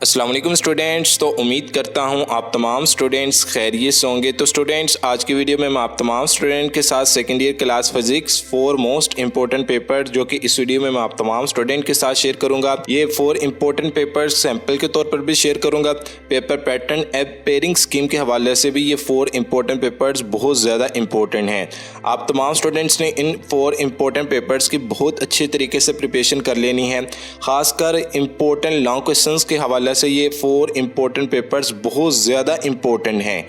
अस्सलाम वालेकुम स्टूडेंट्स। तो उम्मीद करता हूँ आप तमाम स्टूडेंट्स खैरियत से होंगे। तो स्टूडेंट्स, आज की वीडियो में मैं आप तमाम स्टूडेंट के साथ second year class physics 4 most important paper जो कि इस वीडियो में मैं आप तमाम स्टूडेंट के साथ शेयर करूंगा। ये 4 इंपॉर्टेंट पेपर सैंपल के तौर पर भी शेयर करूंगा। पेपर पैटर्न पेयरिंग स्कीम के हवाले से भी ये 4 इंपॉर्टेंट पेपर्स बहुत ज़्यादा इंपॉर्टेंट हैं। आप तमाम स्टूडेंट्स ने इन 4 इंपॉर्टेंट पेपर्स की बहुत अच्छे तरीके से प्रिपरेशन कर लेनी है। ख़ासकर इंपॉर्टेंट लॉन्ग क्वेश्चंस के हवाले से ये 4 इंपॉर्टेंट पेपर्स बहुत ज़्यादा इंपॉर्टेंट हैं।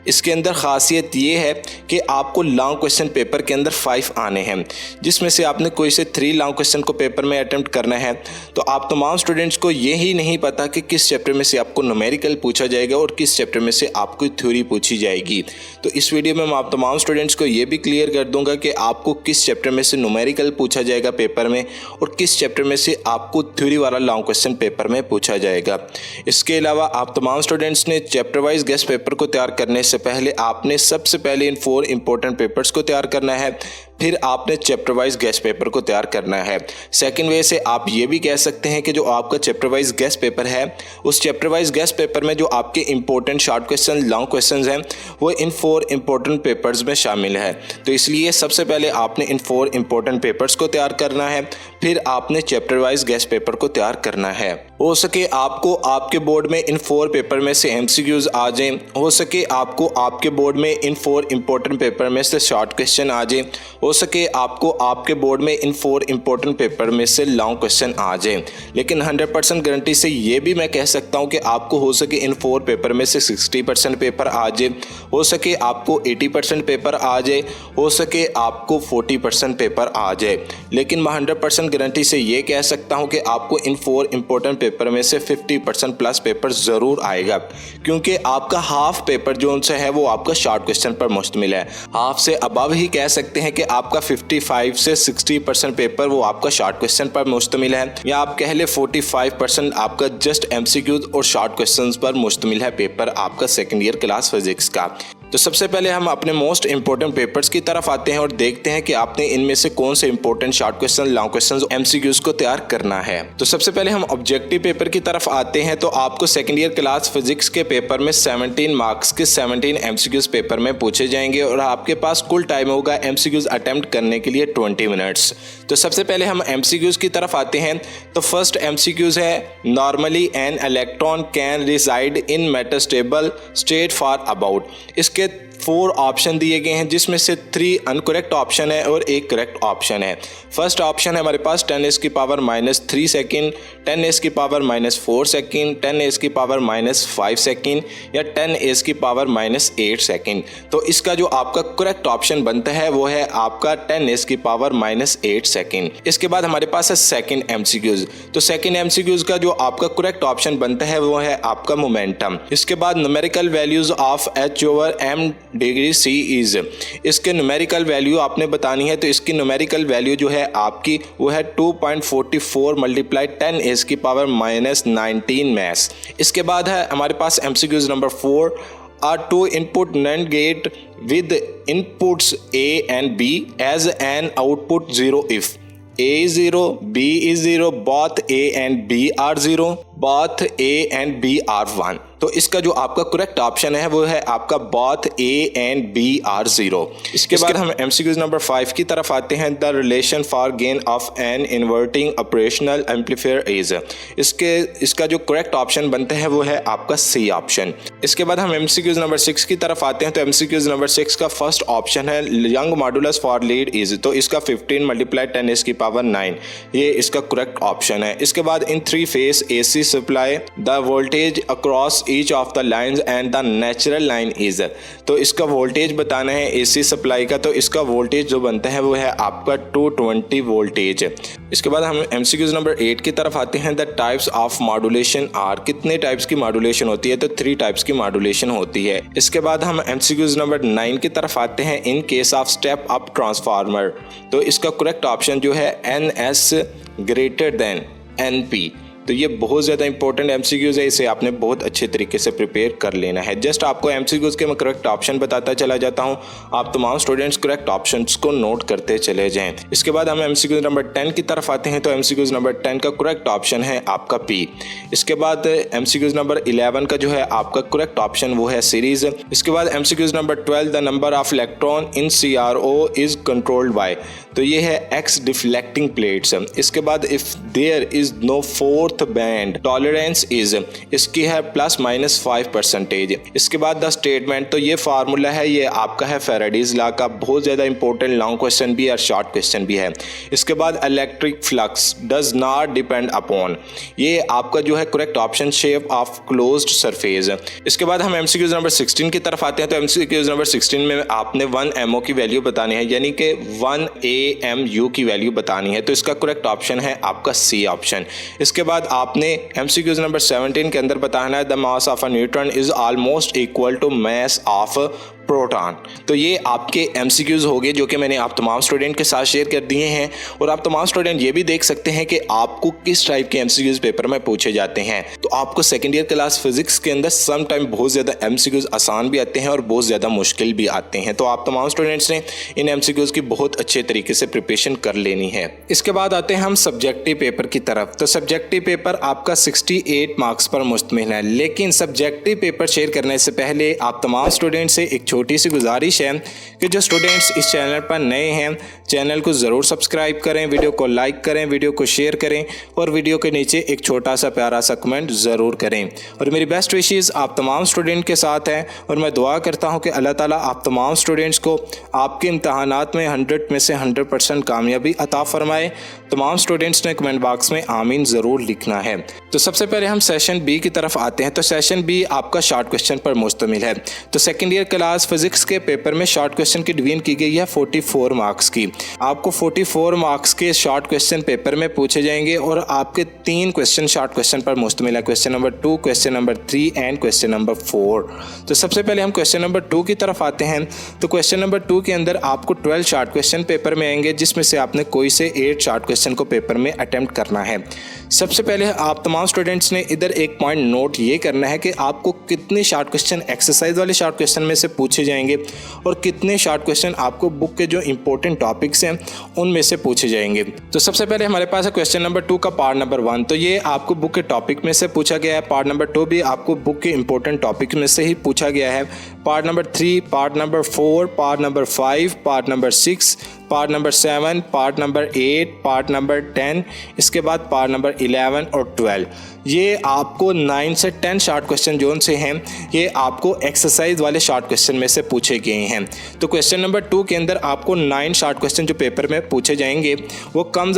इसके अंदर ख़ासियत ये है कि आपको लॉन्ग क्वेश्चन पेपर के अंदर 5 आने हैं, जिसमें से आपने कोई से 3 लॉन्ग क्वेश्चन को पेपर में अटेम्प्ट करना है। तो आप तमाम स्टूडेंट्स को ये ही नहीं पता कि किस चैप्टर में से आपको न्यूमेरिकल पूछा जाएगा और किस चैप्टर में से आपको थ्योरी पूछी जाएगी। तो इस वीडियो में मैं आप तमाम स्टूडेंट्स को ये भी क्लियर कर दूंगा कि आपको किस चैप्टर में से न्यूमेरिकल पूछा जाएगा पेपर में और किस चैप्टर में से आपको थ्योरी वाला लॉन्ग क्वेश्चन पेपर में पूछा जाएगा। इसके अलावा आप तमाम स्टूडेंट्स ने चैप्टर वाइज गेस्ट पेपर को तैयार करने से पहले आपने सबसे पहले इन 4 इंपॉर्टेंट पेपर्स को तैयार करना है, फिर आपने चैप्टर वाइज गेस्ट पेपर को तैयार करना है। सेकंड वे से आप ये भी कह सकते हैं कि जो आपका चैप्टर वाइज गेस्ट पेपर है, उस चैप्टर वाइज गेस्ट पेपर में जो आपके important short question long questions हैं वो इन 4 इंपॉर्टेंट पेपर्स में शामिल है। तो इसलिए सबसे पहले आपने इन 4 इंपॉर्टेंट पेपर्स को तैयार करना है, फिर आपने चैप्टर वाइज गेस्ट पेपर को तैयार करना है। हो सके आपको आपके बोर्ड में इन 4 पेपर में से MCQs आ जाएं, हो सके आपको आपके बोर्ड में इन 4 इंपॉर्टेंट पेपर में से शॉर्ट क्वेश्चन आ जाएं, हो सके आपको आपके बोर्ड में इन 4 इंपॉर्टेंट पेपर में से लॉन्ग क्वेश्चन आ जाएं। लेकिन 100% गारंटी से ये भी मैं कह सकता हूँ कि आपको हो सके इन 4 पेपर में से 60% पेपर आ जाए, हो सके आपको 80% पेपर आ जाए, हो सके आपको 40% पेपर आ जाए। लेकिन मैं 100% गारंटी से ये कह सकता हूँ कि आपको इन 4 इंपॉर्टेंट पेपर में से 50% प्लस पेपर ज़रूर आएगा, क्योंकि आपका हाफ पेपर जो उनसे है वो आपका शॉर्ट क्वेश्चन पर मुश्तमिल है। हाफ से अबव ही कह सकते हैं कि आपका 55 से 60% पेपर वो आपका शॉर्ट क्वेश्चन पर मुश्तमिल है, या आप कह ले 45% आपका जस्ट MCQs और शॉर्ट क्वेश्चंस पर मुश्तमिल है पेपर आपका सेकंड ईयर क्लास फिजिक्स का। तो सबसे पहले हम अपने मोस्ट इंपॉर्टेंट पेपर्स की तरफ आते हैं और देखते हैं कि आपने इनमें से कौन से important short question long question MCQs को तैयार करना है। तो सबसे पहले हम ऑब्जेक्टिव पेपर की तरफ आते हैं। तो आपको सेकंड ईयर क्लास फिजिक्स के पेपर में 17 मार्क्स के 17 MCQs पेपर में पूछे जाएंगे और आपके पास कुल टाइम होगा MCQs अटेम्प्ट करने के लिए 20 मिनट्स। तो सबसे पहले हम MCQs की तरफ आते हैं। तो फर्स्ट MCQs है, normally an electron can reside in metastable state for about. इसके 4 ऑप्शन दिए गए हैं, जिसमें से 3 अनकरेक्ट ऑप्शन है और 1 करेक्ट ऑप्शन है। फर्स्ट ऑप्शन है हमारे पास 10⁻³ सेकेंड, 10⁻⁻4 सेकेंड, 10⁻⁻5 सेकेंड या 10⁻⁻8 सेकेंड। तो इसका जो आपका करेक्ट ऑप्शन बनता है वो है आपका 10⁻⁻8 सेकेंड। इसके बाद हमारे पास है सेकेंड MCQs। तो सेकेंड MCQs का जो आपका करेक्ट ऑप्शन बनता है वो है आपका मोमेंटम। इसके बाद numerical values of H/m degree C is. इसके न्यूमेरिकल वैल्यू आपने बतानी है। तो इसकी न्यूमेरिकल वैल्यू जो है आपकी वो है 2.44 × 10⁻⁻19 मैथ्स। इसके बाद है हमारे पास MCQs number 4, a 2 input NAND gate with inputs A and B as an output 0 if A is 0, B is 0, both A and B are 0, both A and B are 1। तो इसका जो आपका करेक्ट ऑप्शन है वो है आपका both A and B are 0। इसके बाद हम MCQs नंबर 5 की तरफ आते हैं। The relation for gain of an inverting operational amplifier is. इसका जो करेक्ट ऑप्शन बनता है वो है आपका C ऑप्शन। इसके बाद हम MCQs नंबर 6 की तरफ आते हैं। तो MCQs नंबर 6 का फर्स्ट ऑप्शन है young modulus for lead is. तो इसका 15 × 10⁹ ये इसका करेक्ट ऑप्शन है। इसके बाद इन 3 phase AC supply the voltage across each of the lines and the natural line is. तो इसका वोल्टेज बताना है AC सप्लाई का। तो इसका वोल्टेज जो बनता है वो है आपका 220 वोल्टेज। इसके बाद हम MCQs नंबर 8 की तरफ आते हैं। The types of modulation are. कितने टाइप्स की मॉड्यूलेशन होती है? तो 3 टाइप्स की मॉड्यूलेशन होती है। इसके बाद हम MCQs नंबर 9 की तरफ आते हैं। In case of step up transformer. तो इसका करेक्ट ऑप्शन जो है NS > NP। तो ये बहुत ज़्यादा इंपॉर्टेंट MCQs है, इसे आपने बहुत अच्छे तरीके से प्रिपेयर कर लेना है। जस्ट आपको MCQs के मैं करेक्ट ऑप्शन बताता चला जाता हूँ, आप तमाम स्टूडेंट्स करेक्ट ऑप्शंस को नोट करते चले जाएं। इसके बाद हम MCQs नंबर 10 की तरफ आते हैं, तो MCQs नंबर 10 का करेक्ट ऑप्शन है आपका P। इसके बाद MCQs नंबर 11 का जो है आपका करेक्ट ऑप्शन वो है सीरीज। इसके बाद MCQs number 12 the number of electron in CRO is controlled by, तो ये है X डिफ्लेक्टिंग प्लेट्स। इसके बाद if there is no fourth band tolerance is, इसकी है ±5%। इसके बाद द स्टेटमेंट, तो ये फार्मूला है, ये आपका है फैराडेज लॉ का, बहुत ज़्यादा इंपॉर्टेंट लॉन्ग क्वेश्चन भी है और शॉर्ट क्वेश्चन भी है। इसके बाद electric flux does not depend upon, ये आपका जो है correct option shape of closed surface. इसके बाद हम MCQs नंबर 16 की तरफ आते हैं, तो MCQs नंबर 16 में आपने 1 MO की वैल्यू बतानी है, यानी कि 1 AMU की वैल्यू बतानी है, तो इसका करेक्ट ऑप्शन है आपका C ऑप्शन। इसके बाद आपने MCQs नंबर 17 के अंदर बताना है the mass of a neutron is almost equal to mass of proton. तो ये आपके MCQs हो गए जो कि मैंने आप तमाम स्टूडेंट के साथ शेयर कर दिए हैं, और आप तमाम स्टूडेंट ये भी देख सकते हैं कि आपको किस टाइप के MCQs पेपर में पूछे जाते हैं। तो आपको सेकेंड ईयर क्लास फिजिक्स के अंदर सम टाइम बहुत ज़्यादा MCQs आसान भी आते हैं और बहुत ज़्यादा मुश्किल भी आते हैं, तो आप तमाम स्टूडेंट्स ने इन MCQs की बहुत अच्छे तरीके से प्रिपरेशन कर लेनी है। इसके बाद आते हैं हम सब्जेक्टिव पेपर की तरफ। तो सब्जेक्टिव पेपर आपका 68 मार्क्स पर मुश्तमिल है, लेकिन सब्जेक्टिव पेपर शेयर करने से पहले आप तमाम स्टूडेंट से एक छोटी सी गुजारिश है कि जो स्टूडेंट्स इस चैनल पर नए हैं, चैनल को ज़रूर सब्सक्राइब करें, वीडियो को लाइक करें, वीडियो को शेयर करें और वीडियो के नीचे एक छोटा सा प्यारा सा कमेंट ज़रूर करें। और मेरी बेस्ट विशेस आप तमाम स्टूडेंट के साथ हैं, और मैं दुआ करता हूं कि अल्लाह ताला आप तमाम स्टूडेंट्स को आपके इम्तहानात में 100 में से 100% कामयाबी अता फरमाए। तमाम स्टूडेंट्स ने कमेंट बॉक्स में आमीन ज़रूर लिखना है। तो सबसे पहले हम सेशन B की तरफ आते हैं। तो सेशन B आपका शॉर्ट क्वेश्चन पर मुश्तमिल है। तो सेकेंड ईयर क्लास फिजिक्स के पेपर में शॉर्ट क्वेश्चन की डिवीजन की गई है 44 मार्क्स की। आपको 44 मार्क्स के शॉर्ट क्वेश्चन पेपर में पूछे जाएंगे, और आपके 3 क्वेश्चन शॉर्ट क्वेश्चन पर मुश्तमिल है, question number 2, question number 3 and question number 4। तो सबसे पहले हम क्वेश्चन नंबर 2 की तरफ आते हैं। तो क्वेश्चन नंबर 2 के अंदर आपको 12 शॉर्ट क्वेश्चन पेपर में आएंगे, जिसमें से आपने कोई से 8 शॉर्ट क्वेश्चन को पेपर में अटेम्प्ट करना है। सबसे पहले आप तमाम स्टूडेंट्स ने इधर एक पॉइंट नोट ये करना है कि आपको कितने शॉर्ट क्वेश्चन एक्सरसाइज वाले शॉर्ट क्वेश्चन में से पूछे जाएंगे और कितने शॉर्ट क्वेश्चन आपको बुक के जो इंपॉर्टेंट टॉपिक्स हैं उनमें से पूछे जाएंगे। तो सबसे पहले हमारे पास है क्वेश्चन नंबर 2 का पार्ट नंबर 1। तो ये आपको बुक के टॉपिक में से पूछा गया है। पार्ट नंबर 2 भी आपको बुक के इंपॉर्टेंट टॉपिक में से ही पूछा गया है। Part number 3, part number 4, part number 5, part number 6, part number 7, part number 8, part number 10, इसके बाद पार्ट नंबर 11 और 12। ये आपको 9 से 10 शॉर्ट क्वेश्चन जोन से हैं, ये आपको एक्सरसाइज वाले शॉर्ट क्वेश्चन में से पूछे गए हैं। तो क्वेश्चन नंबर 2 के अंदर आपको 9 शॉर्ट क्वेश्चन जो पेपर में पूछे जाएंगे वो कम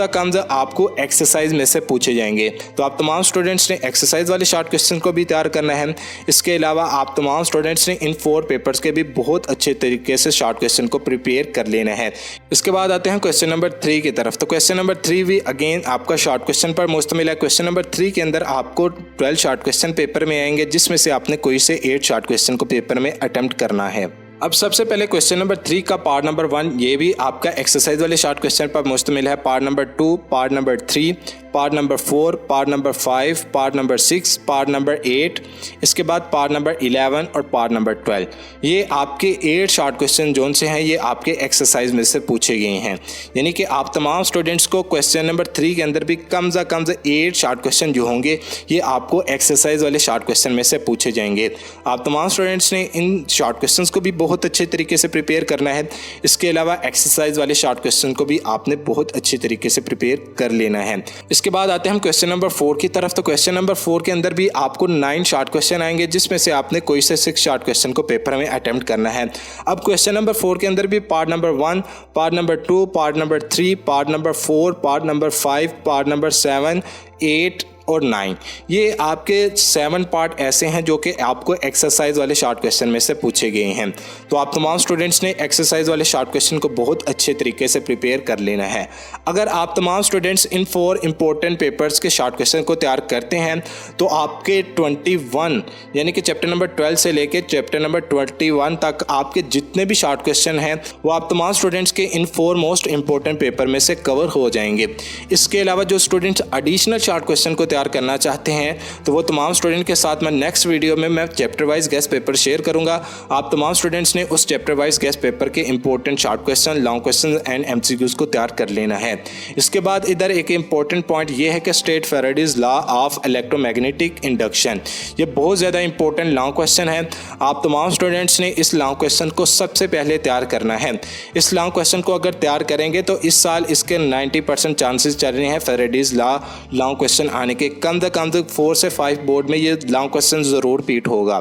आपको एक्सरसाइज में से पूछे जाएंगे। तो आप तमाम स्टूडेंट्स ने एक्सरसाइज वाले शॉर्ट क्वेश्चन को भी तैयार करना है। इसके अलावा आप तमाम स्टूडेंट्स ने इन 4 पेपर्स के भी बहुत अच्छे तरीके से शॉर्ट क्वेश्चन को प्रिपेयर कर लेना है। इसके बाद आते हैं क्वेश्चन नंबर 3 की तरफ। तो क्वेश्चन नंबर 3 भी अगेन आपका शॉर्ट क्वेश्चन पर मुश्तमिल है। क्वेश्चन नंबर 3 के अंदर आपको 12 शॉर्ट क्वेश्चन पेपर में आएंगे, जिसमें से आपने कोई से 8 शॉर्ट क्वेश्चन को पेपर में अटेम्प्ट करना है। अब सबसे पहले क्वेश्चन नंबर 3 का पार्ट नंबर 1, ये भी आपका एक्सरसाइज वाले शॉर्ट क्वेश्चन पर मुश्तमिल है। Part number 2, part number 3, part number 4, part number 5, part number 6, part number 8, इसके बाद पार्ट नंबर 11 और पार्ट नंबर 12। ये आपके 8 शॉर्ट क्वेश्चन जोन से हैं, ये आपके एक्सरसाइज में से पूछे गए हैं। यानी कि आप तमाम स्टूडेंट्स को क्वेश्चन नंबर 3 के अंदर भी कम से कम 8 शॉर्ट क्वेश्चन जो होंगे ये आपको एक्सरसाइज वाले शॉर्ट क्वेश्चन में से पूछे जाएंगे। आप तमाम स्टूडेंट्स ने इन शॉर्ट क्वेश्चन को भी बहुत अच्छे तरीके से प्रिपेयर करना है। इसके अलावा एक्सरसाइज वाले शॉर्ट क्वेश्चन को भी आपने बहुत अच्छे तरीके से प्रिपेयर कर लेना है। इसके बाद आते हैं हम क्वेश्चन नंबर 4 की तरफ। तो क्वेश्चन नंबर 4 के अंदर भी आपको 9 शॉर्ट क्वेश्चन आएंगे, जिसमें से आपने कोई से 6 शॉर्ट क्वेश्चन को पेपर में अटेम्प्ट करना है। अब क्वेश्चन नंबर 4 के अंदर भी part number 1, part number 2, part number 3, part number 4, part number 5, part number 7, 8 और 9, ये आपके 7 पार्ट ऐसे हैं जो कि आपको एक्सरसाइज वाले शॉर्ट क्वेश्चन में से पूछे गए हैं। तो आप तमाम स्टूडेंट्स ने एक्सरसाइज वाले शॉर्ट क्वेश्चन को बहुत अच्छे तरीके से प्रिपेयर कर लेना है। अगर आप तमाम स्टूडेंट्स इन 4 इंपॉर्टेंट पेपर्स के शॉर्ट क्वेश्चन को तैयार करते हैं तो आपके 21 यानी कि चैप्टर नंबर 12 से लेकर चैप्टर नंबर 21 तक आपके जितने भी शॉर्ट क्वेश्चन हैं वो आप तमाम स्टूडेंट्स के इन 4 मोस्ट इंपॉर्टेंट पेपर में से कवर हो जाएंगे। इसके अलावा जो स्टूडेंट्स एडिशनल शॉर्ट क्वेश्चन को तैयार करना चाहते हैं तो वो तमाम स्टूडेंट के साथ मैं नेक्स्ट वीडियो में मैं chapter wise guest paper share करूँगा। आप तमाम स्टूडेंट्स ने उस चैप्टर वाइज गेस्ट पेपर के important short question, long question and MCQs को तैयार कर लेना है। इसके बाद इधर एक इंपॉर्टेंट पॉइंट ये है कि state Faraday's law of electromagnetic induction, ये बहुत ज़्यादा इंपॉर्टेंट लॉन्ग क्वेश्चन है। आप तमाम स्टूडेंट्स ने इस लॉन्ग क्वेश्चन को सबसे पहले तैयार करना है। इस लॉन्ग क्वेश्चन को अगर तैयार करेंगे तो इस साल इसके 90% चांसेस चल रहे हैं फैराडेज लॉ लॉन्ग क्वेश्चन आने के। कम से कम 4 से 5 बोर्ड में ये लॉन्ग क्वेश्चन ज़रूर रिपीट होगा।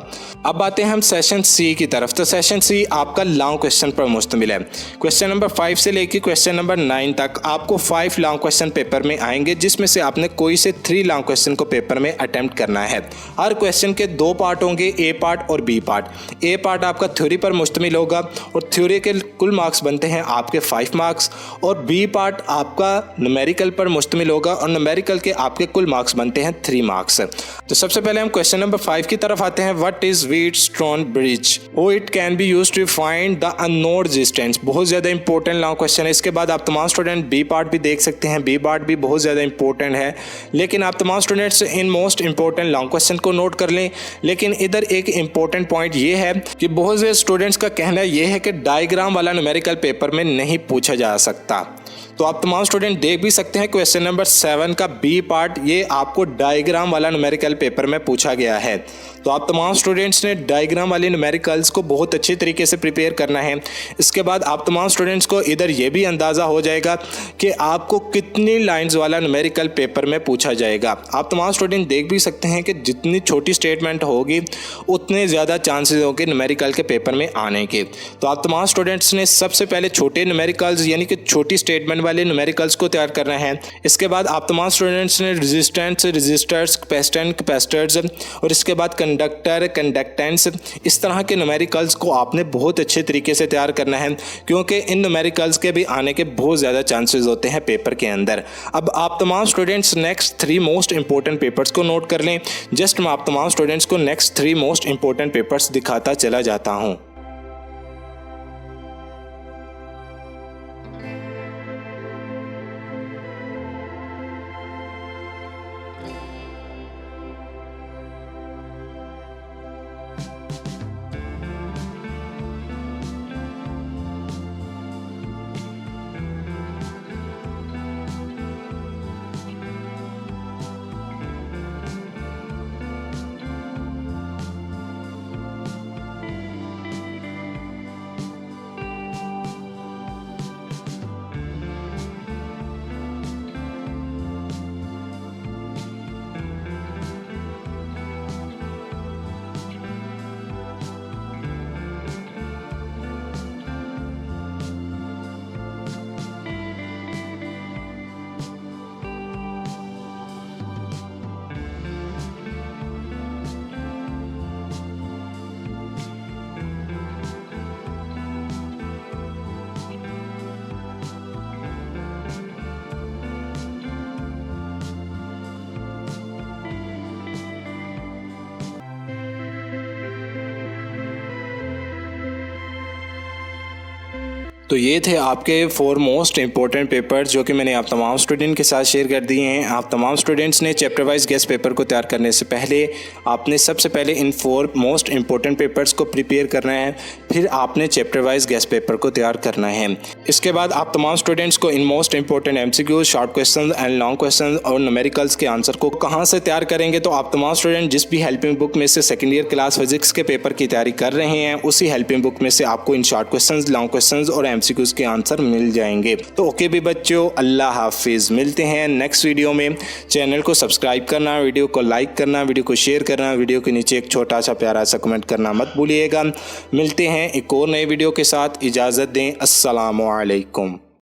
अब आते हैं हम सेशन सी की तरफ। तो सेशन सी आपका लॉन्ग क्वेश्चन पर मुश्तमिल है। क्वेश्चन नंबर 5 से लेकर क्वेश्चन नंबर 9 तक आपको 5 लॉन्ग क्वेश्चन पेपर में आएंगे, जिसमें से आपने कोई से 3 लॉन्ग क्वेश्चन को पेपर में अटेम्प्ट करना है। हर क्वेश्चन के 2 पार्ट होंगे, ए पार्ट और बी पार्ट। ए पार्ट आपका थ्योरी पर मुश्तमिल होगा और थ्योरी के कुल मार्क्स बनते हैं आपके 5 मार्क्स, और बी पार्ट आपका न्यूमेरिकल पर मुश्तमिल होगा और न्यूमेरिकल के आपके कुल मार्क्स बनते हैं 3 मार्क्स। तो सबसे पहले हम क्वेश्चन नंबर 5 की तरफ आते हैं। What is Wheatstone bridge? Oh it can be used to find the unknown resistance. बहुत ज़्यादा इंपॉर्टेंट लॉन्ग क्वेश्चन है। इसके बाद आप तमाम स्टूडेंट बी पार्ट भी देख सकते हैं। बी पार्ट भी बहुत ज़्यादा इंपॉर्टेंट है, लेकिन आप तमाम students in most important long question को नोट कर लें। लेकिन इधर एक इंपॉर्टेंट पॉइंट ये है कि बहुत से स्टूडेंट्स का कहना ये है कि डायग्राम वाला न्यूमेरिकल पेपर में नहीं पूछा जा सकता। तो आप तमाम स्टूडेंट देख भी सकते हैं क्वेश्चन नंबर 7 का बी पार्ट, ये आपको डायग्राम वाला न्यूमेरिकल पेपर में पूछा गया है। तो आप तमाम स्टूडेंट्स ने डायग्राम वाले न्यूमेरिकल्स को बहुत अच्छे तरीके से प्रिपेयर करना है। इसके बाद आप तमाम स्टूडेंट्स को इधर ये भी अंदाज़ा हो जाएगा कि आपको कितनी लाइंस वाला न्यूमेरिकल पेपर में पूछा जाएगा। आप तमाम स्टूडेंट देख भी सकते हैं कि जितनी छोटी स्टेटमेंट होगी उतने ज़्यादा चांसेस होंगे न्यूमेरिकल के पेपर में आने के। तो आप तमाम स्टूडेंट्स ने सबसे पहले छोटे न्यूमेरिकल्स यानी कि छोटी स्टेटमेंट वाले न्यूमेरिकल्स को तैयार करना है। इसके बाद आप तमाम स्टूडेंट्स ने रेजिस्टेंस, रेजिस्टर्स, कैपेसिटेंस, कैपेसिटर्स और इसके बाद कंडक्टर, कंडक्टेंस, इस तरह के न्यूमेरिकल्स को आपने बहुत अच्छे तरीके से तैयार करना है, क्योंकि इन न्यूमेरिकल्स के भी आने के बहुत ज़्यादा चांसेस होते हैं पेपर के अंदर। अब आप तमाम students next 3 most important papers को नोट कर लें। जस्ट मैं आप तमाम स्टूडेंट्स को नेक्स्ट 3 मोस्ट इंपॉर्टेंट पेपर्स दिखाता चला जाता हूँ। तो ये थे आपके 4 मोस्ट इंपॉर्टेंट पेपर्स जो कि मैंने आप तमाम स्टूडेंट के साथ शेयर कर दिए हैं। आप तमाम स्टूडेंट्स ने चैप्टर वाइज गेस्ट पेपर को तैयार करने से पहले आपने सबसे पहले इन 4 मोस्ट इंपॉर्टेंट पेपर्स को प्रिपेयर करना है, फिर आपने चैप्टर वाइज गेस्ट पेपर को तैयार करना है। इसके बाद आप तमाम स्टूडेंट्स को in most important MCQs, short question and long question और न्यूमेरिकल्स के आंसर को कहाँ से तैयार करेंगे। तो आप तमाम स्टूडेंट जिस भी हेल्पिंग बुक में से सेकेंड ईयर क्लास फिजिक्स के पेपर की तैयारी कर रहे हैं, उसी हेल्पिंग बुक में से आपको in short question, long question और MCQs के आंसर मिल जाएंगे। तो ओके भी बच्चों, अल्लाह हाफिज़। मिलते हैं नेक्स्ट वीडियो में। चैनल को सब्सक्राइब करना, वीडियो को लाइक करना, वीडियो को शेयर करना, वीडियो के नीचे एक छोटा सा प्यारा सा कमेंट करना मत भूलिएगा। मिलते हैं एक और नए वीडियो के साथ। इजाज़त दें। अस्सलामु अलैकुम।